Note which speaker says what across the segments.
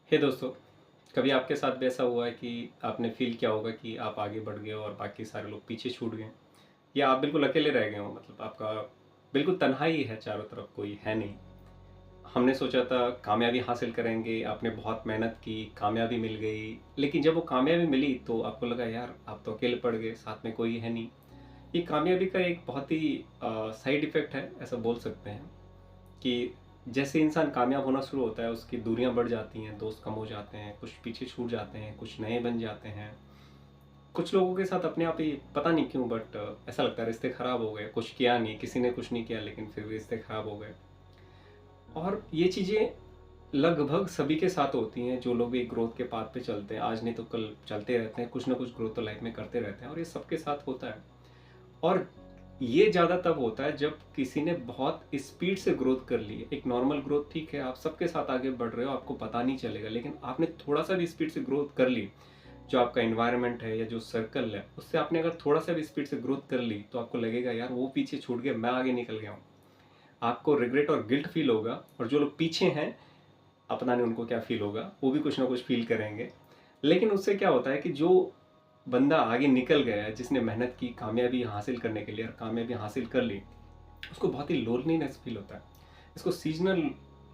Speaker 1: हे दोस्तों, कभी आपके साथ भी ऐसा हुआ है कि आपने फील किया होगा कि आप आगे बढ़ गए हो और बाकी सारे लोग पीछे छूट गए, या आप बिल्कुल अकेले रह गए हो? मतलब आपका बिल्कुल तन्हाई है, चारों तरफ कोई है नहीं। हमने सोचा था कामयाबी हासिल करेंगे, आपने बहुत मेहनत की, कामयाबी मिल गई, लेकिन जब वो कामयाबी मिली तो आपको लगा यार आप तो अकेले पड़ गए, साथ में कोई है नहीं। ये कामयाबी का एक बहुत ही साइड इफ़ेक्ट है, ऐसा बोल सकते हैं कि जैसे इंसान कामयाब होना शुरू होता है उसकी दूरियां बढ़ जाती हैं, दोस्त कम हो जाते हैं, कुछ पीछे छूट जाते हैं, कुछ नए बन जाते हैं। कुछ लोगों के साथ अपने आप ही पता नहीं क्यों बट ऐसा लगता है रिश्ते खराब हो गए, कुछ किया नहीं, किसी ने कुछ नहीं किया लेकिन फिर भी रिश्ते खराब हो गए। और ये चीज़ें लगभग सभी के साथ होती हैं जो लोग एक ग्रोथ के पाथ पे चलते हैं, आज नहीं तो कल चलते रहते हैं, कुछ ना कुछ ग्रोथ तो लाइफ में करते रहते हैं और ये सबके साथ होता है। और ये ज़्यादा तब होता है जब किसी ने बहुत स्पीड से ग्रोथ कर ली है। एक नॉर्मल ग्रोथ ठीक है, आप सबके साथ आगे बढ़ रहे हो, आपको पता नहीं चलेगा, लेकिन आपने थोड़ा सा भी स्पीड से ग्रोथ कर ली, जो आपका एनवायरनमेंट है या जो सर्कल है उससे आपने अगर थोड़ा सा भी स्पीड से ग्रोथ कर ली तो आपको लगेगा यार वो पीछे छूट गया, मैं आगे निकल गया हूँ। आपको रिग्रेट और गिल्ट फील होगा, और जो लोग पीछे हैं अपना नहीं उनको क्या फील होगा, वो भी कुछ ना कुछ फील करेंगे। लेकिन उससे क्या होता है कि जो बंदा आगे निकल गया है, जिसने मेहनत की कामयाबी हासिल करने के लिए और कामयाबी हासिल कर ली, उसको बहुत ही लोनलीनेस फील होता है। इसको सीजनल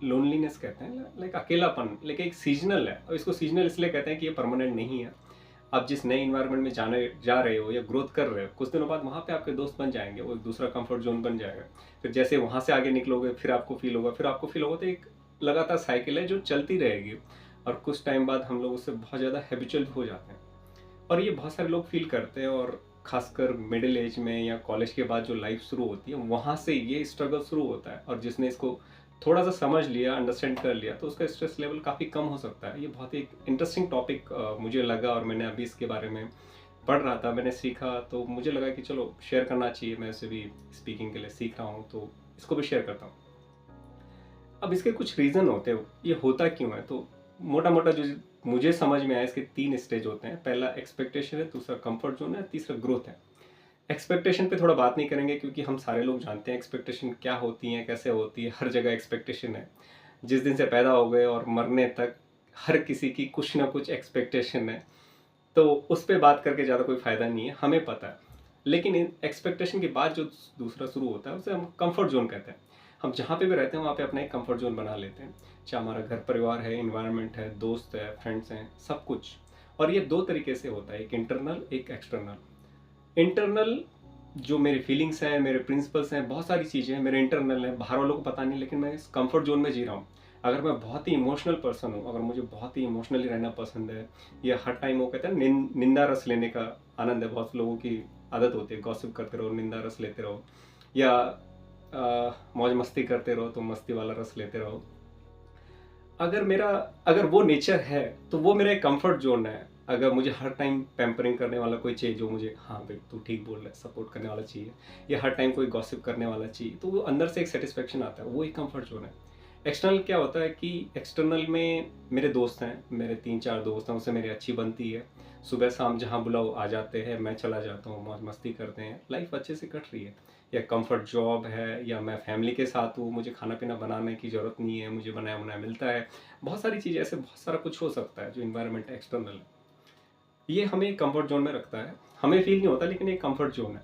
Speaker 1: लोनलीनेस कहते हैं, लाइक अकेलापन, लेकिन एक सीजनल है, और इसको सीजनल इसलिए कहते हैं कि ये परमानेंट नहीं है। आप जिस नए इन्वायरमेंट में जाने जा रहे हो या ग्रोथ कर रहे हो, कुछ दिनों बाद वहाँ पे आपके दोस्त बन जाएंगे, वो एक दूसरा कंफर्ट जोन बन जाएगा। फिर जैसे वहाँ से आगे निकलोगे फिर आपको फील होगा, फिर आपको फील होगा, तो एक लगातार साइकिल है जो चलती रहेगी। और कुछ टाइम बाद हम लोग उससे बहुत ज़्यादा हैबिचुअल हो जाते हैं, और ये बहुत सारे लोग फील करते हैं। और खासकर मिडिल एज में या कॉलेज के बाद जो लाइफ शुरू होती है वहाँ से ये स्ट्रगल शुरू होता है, और जिसने इसको थोड़ा सा समझ लिया, अंडरस्टैंड कर लिया, तो उसका स्ट्रेस लेवल काफ़ी कम हो सकता है। ये बहुत ही इंटरेस्टिंग टॉपिक मुझे लगा, और मैंने अभी इसके बारे में पढ़ रहा था, मैंने सीखा, तो मुझे लगा कि चलो शेयर करना चाहिए। मैं इसे भी स्पीकिंग के लिए सीख रहा हूँ तो इसको भी शेयर करता हूँ। अब इसके कुछ रीज़न होते हैं, ये होता क्यों है, तो मोटा मोटा जो मुझे समझ में आया, इसके 3 स्टेज होते हैं। पहला एक्सपेक्टेशन है, दूसरा कंफर्ट जोन है, तीसरा ग्रोथ है। एक्सपेक्टेशन पे थोड़ा बात नहीं करेंगे क्योंकि हम सारे लोग जानते हैं एक्सपेक्टेशन क्या होती हैं, कैसे होती है। हर जगह एक्सपेक्टेशन है, जिस दिन से पैदा हो गए और मरने तक हर किसी की कुछ ना कुछ एक्सपेक्टेशन है। तो उस पे बात करके ज़्यादा कोई फ़ायदा नहीं है, हमें पता है। लेकिन इन एक्सपेक्टेशन के बाद जो दूसरा शुरू होता है उसे हम कंफर्ट जोन कहते हैं। हम जहाँ पे भी रहते हैं वहाँ पे अपना एक कंफर्ट जोन बना लेते हैं, चाहे हमारा घर परिवार है, इन्वायरमेंट है, दोस्त है, फ्रेंड्स हैं, सब कुछ। और ये दो तरीके से होता है, एक इंटरनल एक एक्सटर्नल। इंटरनल जो मेरी फीलिंग्स हैं, मेरे प्रिंसिपल्स हैं, बहुत सारी चीज़ें हैं, मेरे इंटरनल हैं, बाहर वालों को पता नहीं, लेकिन मैं इस कंफर्ट जोन में जी रहा हूँ। अगर मैं बहुत ही इमोशनल पर्सन हूँ, अगर मुझे बहुत ही इमोशनली रहना पसंद है, या हर टाइम वो कहते हैं निंदा रस लेने का आनंद है, बहुत लोगों की आदत होती है, गॉसिप करते रहो, निंदा रस लेते रहो, या मौज मस्ती करते रहो तो मस्ती वाला रस लेते रहो। अगर वो नेचर है तो वो मेरा एक कंफर्ट जोन है। अगर मुझे हर टाइम पैम्परिंग करने वाला कोई चाहिए, जो मुझे हाँ भाई तू ठीक बोल रहा है सपोर्ट करने वाला चाहिए, या हर टाइम कोई गॉसिप करने वाला चाहिए, तो वो अंदर से एक सेटिस्फेक्शन आता है, वो एक कंफर्ट जोन है। एक्सटर्नल क्या होता है कि एक्सटर्नल में मेरे दोस्त हैं, मेरे 3-4 दोस्त हैं, उससे मेरी अच्छी बनती है। सुबह शाम जहाँ बुलाओ आ जाते हैं, मैं चला जाता हूँ, मौज मस्ती करते हैं, लाइफ अच्छे से कट रही है। या कंफर्ट जॉब है, या मैं फैमिली के साथ हूँ, मुझे खाना पीना बनाने की ज़रूरत नहीं है, मुझे बनाया बनाया मिलता है। बहुत सारी चीज़ें, ऐसे बहुत सारा कुछ हो सकता है जो इन्वायरमेंट है एक्सटर्नल है। ये हमें एक कंफर्ट जोन में रखता है, हमें फील नहीं होता लेकिन एक कंफर्ट जोन है।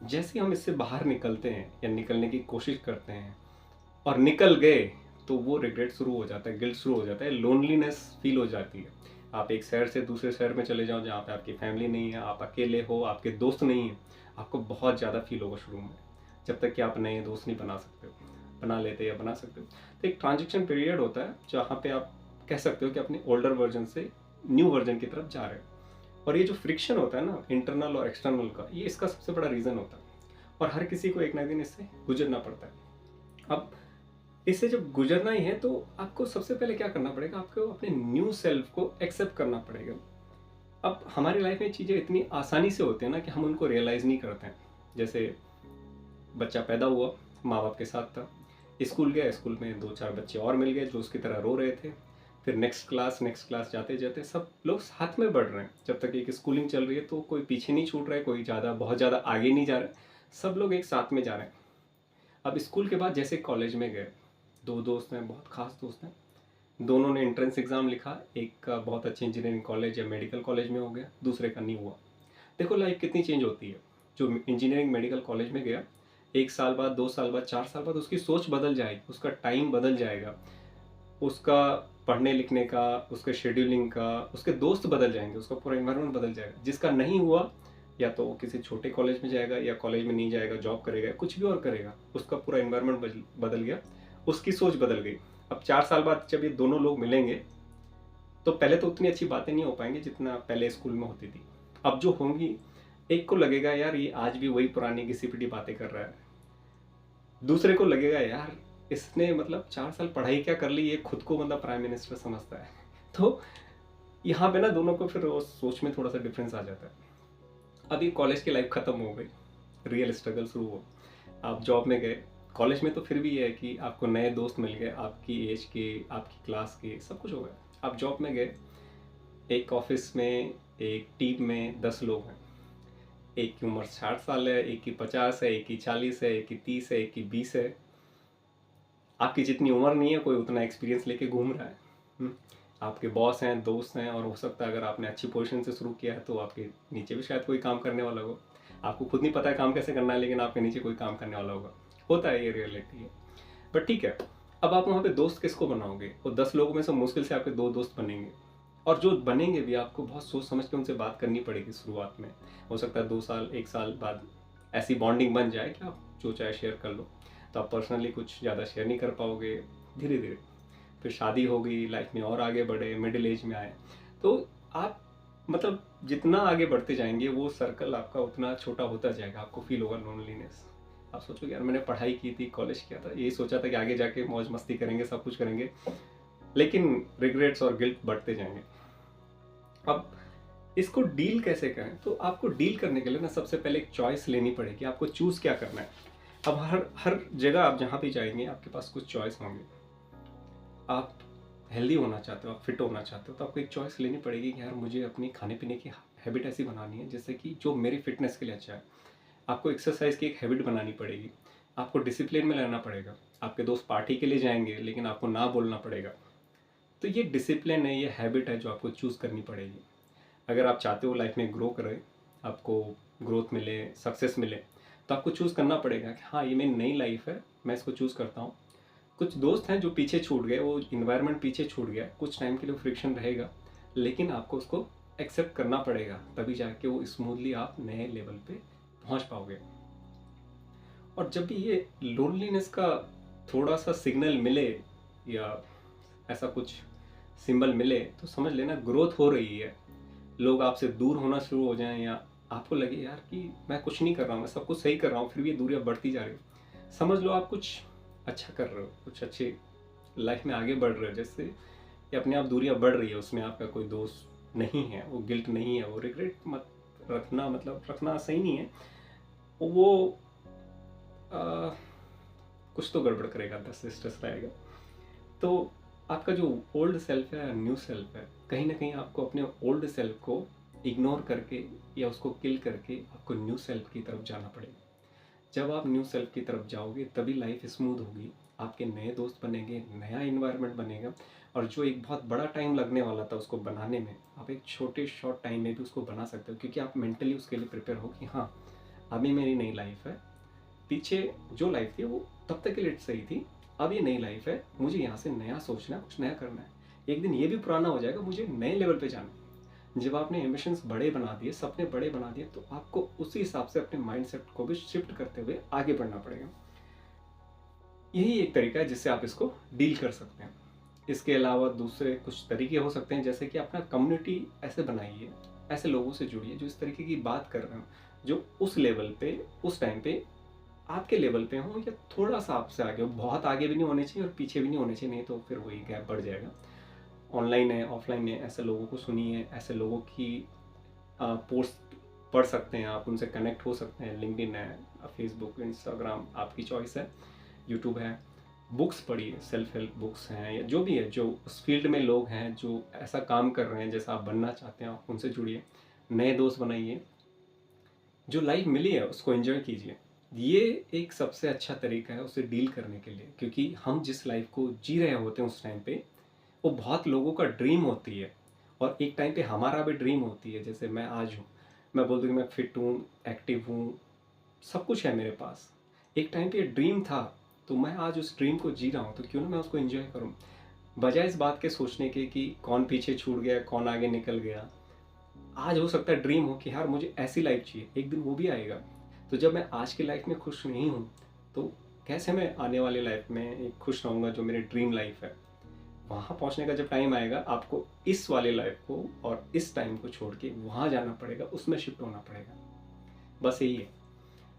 Speaker 1: जैसे ही हम इससे बाहर निकलते हैं या निकलने की कोशिश करते हैं और निकल गए, तो वो रिग्रेट शुरू हो जाता है, गिल्ट शुरू हो जाता है, लोनलीनेस फील हो जाती है। आप एक शहर से दूसरे शहर में चले जाओ जहाँ पे आपकी फैमिली नहीं है, आप अकेले हो, आपके दोस्त नहीं हैं, आपको बहुत ज़्यादा फील होगा शुरू में, जब तक कि आप नए दोस्त नहीं बना सकते हो। बना लेते या बना सकते हो, तो एक ट्रांजिशन पीरियड होता है जहाँ पे आप कह सकते हो कि अपने ओल्डर वर्जन से न्यू वर्जन की तरफ जा रहे हो। और ये जो फ्रिक्शन होता है ना इंटरनल और एक्सटर्नल का, ये इसका सबसे बड़ा रीज़न होता है, और हर किसी को एक ना एक दिन इससे गुजरना पड़ता है। अब इससे जब गुजरना ही है तो आपको सबसे पहले क्या करना पड़ेगा, आपको अपने न्यू सेल्फ को एक्सेप्ट करना पड़ेगा। अब हमारी लाइफ में चीज़ें इतनी आसानी से होती हैं ना कि हम उनको रियलाइज़ नहीं करते हैं। जैसे बच्चा पैदा हुआ, माँ बाप के साथ था, स्कूल गया, स्कूल में 2-4 बच्चे और मिल गए जो उसकी तरह रो रहे थे। फिर नेक्स्ट क्लास जाते जाते सब लोग साथ में बढ़ रहे हैं। जब तक एक स्कूलिंग चल रही है तो कोई पीछे नहीं छूट रहा है, कोई बहुत ज़्यादा आगे नहीं जा रहा है, सब लोग एक साथ में जा रहे हैं। अब स्कूल के बाद जैसे कॉलेज में गए, 2 दोस्त हैं, बहुत खास दोस्त हैं, दोनों ने एंट्रेंस एग्ज़ाम लिखा, एक का बहुत अच्छे इंजीनियरिंग कॉलेज या मेडिकल कॉलेज में हो गया, दूसरे का नहीं हुआ। देखो लाइफ कितनी चेंज होती है। जो इंजीनियरिंग मेडिकल कॉलेज में गया, 1 साल बाद, 2 साल बाद, 4 साल बाद उसकी सोच बदल जाएगी, उसका टाइम बदल जाएगा, उसका पढ़ने लिखने का, उसके शेड्यूलिंग का, उसके दोस्त बदल जाएंगे, उसका पूरा इन्वायरमेंट बदल जाएगा। जिसका नहीं हुआ, या तो वो किसी छोटे कॉलेज में जाएगा, या कॉलेज में नहीं जाएगा, जॉब करेगा, कुछ भी और करेगा, उसका पूरा इन्वायरमेंट बदल गया, उसकी सोच बदल गई। अब 4 साल बाद जब ये दोनों लोग मिलेंगे, तो पहले तो उतनी अच्छी बातें नहीं हो पाएंगी जितना पहले स्कूल में होती थी। अब जो होंगी, एक को लगेगा यार ये आज भी वही पुरानी घिसी पिटी बातें कर रहा है, दूसरे को लगेगा यार इसने मतलब 4 साल पढ़ाई क्या कर ली, ये खुद को मतलब प्राइम मिनिस्टर समझता है। तो यहाँ पे ना दोनों को फिर वो सोच में थोड़ा सा डिफरेंस आ जाता है। अब ये कॉलेज की लाइफ खत्म हो गई, रियल स्ट्रगल शुरू हो, आप जॉब में गए। कॉलेज में तो फिर भी ये है कि आपको नए दोस्त मिल गए, आपकी एज के, आपकी क्लास के, सब कुछ हो गया। आप जॉब में गए, एक ऑफिस में, एक टीम में 10 लोग हैं, एक की उम्र 60 साल है, एक की 50 है, एक की 40 है, एक की 30 है, एक की 20 है। आपकी जितनी उम्र नहीं है, कोई उतना एक्सपीरियंस लेके घूम रहा है। आपके बॉस हैं, दोस्त हैं, और हो सकता है अगर आपने अच्छी पोजीशन से शुरू किया है तो आपके नीचे भी शायद कोई काम करने वाला हो। आपको खुद नहीं पता है काम कैसे करना है, लेकिन आपके नीचे कोई काम करने वाला होगा। होता है, ये रियलिटी है। बट ठीक है, अब आप वहाँ पे दोस्त किसको बनाओगे? वो 10 लोगों में से मुश्किल से आपके 2 दोस्त बनेंगे, और जो बनेंगे भी आपको बहुत सोच समझ के उनसे बात करनी पड़ेगी शुरुआत में। हो सकता है 2 साल, 1 साल बाद ऐसी बॉन्डिंग बन जाए कि आप जो चाहे शेयर कर लो। तो आप पर्सनली कुछ ज़्यादा शेयर नहीं कर पाओगे। धीरे धीरे फिर शादी हो गई, लाइफ में और आगे बढ़े, मिडिल एज में आए, तो आप मतलब जितना आगे बढ़ते जाएंगे वो सर्कल आपका उतना छोटा होता जाएगा। आपको फील होगा लोनलीनेस। आप सोचोगे यार मैंने पढ़ाई की थी, कॉलेज किया था, यही सोचा था कि आगे जाके मौज मस्ती करेंगे, सब कुछ करेंगे, लेकिन रिग्रेट्स और गिल्ट बढ़ते जाएंगे। अब इसको डील कैसे करें? तो आपको डील करने के लिए ना सबसे पहले एक चॉइस लेनी पड़ेगी, आपको चूज़ क्या करना है। अब हर हर जगह आप जहाँ भी जाएंगे आपके पास कुछ चॉइस होंगे। आप हेल्दी होना चाहते हो, आप फिट होना चाहते हो, तो आपको एक चॉइस लेनी पड़ेगी कि यार मुझे अपनी खाने पीने की हैबिट ऐसी बनानी है जिससे कि जो मेरी फिटनेस के लिए अच्छा है। आपको एक्सरसाइज की एक हैबिट बनानी पड़ेगी, आपको डिसिप्लिन में रहना पड़ेगा। आपके दोस्त पार्टी के लिए जाएंगे लेकिन आपको ना बोलना पड़ेगा। तो ये डिसिप्लिन है, ये हैबिट है जो आपको चूज़ करनी पड़ेगी। अगर आप चाहते हो लाइफ में ग्रो करें, आपको ग्रोथ मिले, सक्सेस मिले, तो आपको चूज़ करना पड़ेगा कि हाँ ये मेरी नई लाइफ है, मैं इसको चूज़ करता हूँ। कुछ दोस्त हैं जो पीछे छूट गए, वो इन्वायरमेंट पीछे छूट गया, कुछ टाइम के लिए फ्रिक्शन रहेगा, लेकिन आपको उसको एक्सेप्ट करना पड़ेगा, तभी जाके वो स्मूथली आप नए लेवल पे पहुंच पाओगे। और जब भी ये लोनलीनेस का थोड़ा सा सिग्नल मिले, या ऐसा कुछ सिंबल मिले, तो समझ लेना ग्रोथ हो रही है। लोग आपसे दूर होना शुरू हो जाएं, या आपको लगे यार कि मैं कुछ नहीं कर रहा हूँ, मैं सब कुछ सही कर रहा हूँ, फिर भी ये दूरियां बढ़ती जा रही, समझ लो आप कुछ अच्छा कर रहे हो, कुछ अच्छे लाइफ में आगे बढ़ रहे हो। जैसे ये अपने आप दूरियां बढ़ रही है, उसमें आपका कोई दोस्त नहीं है, वो गिल्ट नहीं है, वो रिग्रेट मत रखना, मतलब रखना सही नहीं है। वो आ, कुछ तो गड़बड़ करेगा, दस स्ट्रेस रहेगा। तो आपका जो ओल्ड सेल्फ है, न्यू सेल्फ है, कहीं ना कहीं आपको अपने ओल्ड सेल्फ को इग्नोर करके या उसको किल करके आपको न्यू सेल्फ की तरफ जाना पड़ेगा। जब आप न्यू सेल्फ की तरफ जाओगे तभी लाइफ स्मूथ होगी, आपके नए दोस्त बनेंगे, नया इन्वायरमेंट बनेगा, और जो एक बहुत बड़ा टाइम लगने वाला था उसको बनाने में, आप एक छोटे शॉर्ट टाइम में भी उसको बना सकते हो, क्योंकि आप मेंटली उसके लिए प्रिपेयर हो कि हाँ अभी मेरी नई लाइफ है। पीछे जो लाइफ थी वो तब तक के लिए सही थी, अब ये नई लाइफ है, मुझे यहाँ से नया सोचना है, कुछ नया करना है। एक दिन ये भी पुराना हो जाएगा, मुझे नए लेवल पे जाना है। जब आपने एम्बिशंस बड़े बना दिए, सपने बड़े बना दिए, तो आपको उसी हिसाब से अपने माइंडसेट को भी शिफ्ट करते हुए आगे बढ़ना पड़ेगा। यही एक तरीका है जिससे आप इसको डील कर सकते हैं। इसके अलावा दूसरे कुछ तरीके हो सकते हैं, जैसे कि अपना कम्युनिटी ऐसे बनाइए, ऐसे लोगों से जुड़िए जो इस तरीके की बात कर रहे हो, जो उस लेवल पे, उस टाइम पे आपके लेवल पे हो, या थोड़ा सा आपसे आगे हो। बहुत आगे भी नहीं होने चाहिए और पीछे भी नहीं होने चाहिए, नहीं तो फिर वही गैप बढ़ जाएगा। ऑनलाइन है, ऑफलाइन है, ऐसे लोगों को सुनिए, ऐसे लोगों की पोस्ट पढ़ सकते हैं आप, उनसे कनेक्ट हो सकते हैं। लिंक्डइन है, फेसबुक, इंस्टाग्राम आपकी चॉइस है, यूट्यूब है। बुक्स पढ़िए, सेल्फ हेल्प बुक्स हैं, या जो भी है, जो उस फील्ड में लोग हैं जो ऐसा काम कर रहे हैं जैसा आप बनना चाहते हैं, आप उनसे जुड़िए, नए दोस्त बनाइए। जो लाइफ मिली है उसको एंजॉय कीजिए। ये एक सबसे अच्छा तरीका है उसे डील करने के लिए, क्योंकि हम जिस लाइफ को जी रहे होते हैं उस टाइम पे वो बहुत लोगों का ड्रीम होती है, और एक टाइम पे हमारा भी ड्रीम होती है। जैसे मैं आज हूँ, मैं बोल दूँ कि मैं फिट हूँ, एक्टिव हूँ, सब कुछ है मेरे पास। एक टाइम पे ड्रीम था, तो मैं आज उस ड्रीम को जी रहा हूँ, तो क्यों ना मैं उसको एंजॉय करूँ, बजाय इस बात के सोचने के कि कौन पीछे छूट गया, कौन आगे निकल गया। आज हो सकता है ड्रीम हो कि यार मुझे ऐसी लाइफ चाहिए, एक दिन वो भी आएगा। तो जब मैं आज की लाइफ में खुश नहीं हूँ, तो कैसे मैं आने वाली लाइफ में एक खुश रहूँगा, जो मेरी ड्रीम लाइफ है। वहाँ पहुँचने का जब टाइम आएगा, आपको इस वाली लाइफ को और इस टाइम को छोड़ के वहाँ जाना पड़ेगा, उसमें शिफ्ट होना पड़ेगा। बस यही है।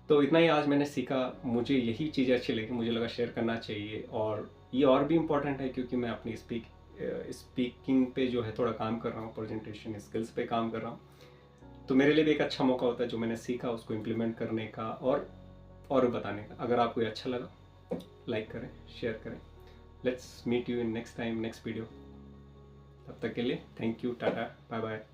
Speaker 1: तो इतना ही आज मैंने सीखा, मुझे यही चीज़ें अच्छी लगी, मुझे लगा शेयर करना चाहिए। और ये और भी इम्पोर्टेंट है क्योंकि मैं अपनी स्पीकिंग पे जो है थोड़ा काम कर रहा हूँ, प्रेजेंटेशन स्किल्स पे काम कर रहा हूँ। तो मेरे लिए भी एक अच्छा मौका होता है जो मैंने सीखा उसको इम्प्लीमेंट करने का और बताने का। अगर आपको ये अच्छा लगा, लाइक करें, शेयर करें। Let's meet you in next time, next video. तब तक के लिए thank you, tata, bye bye.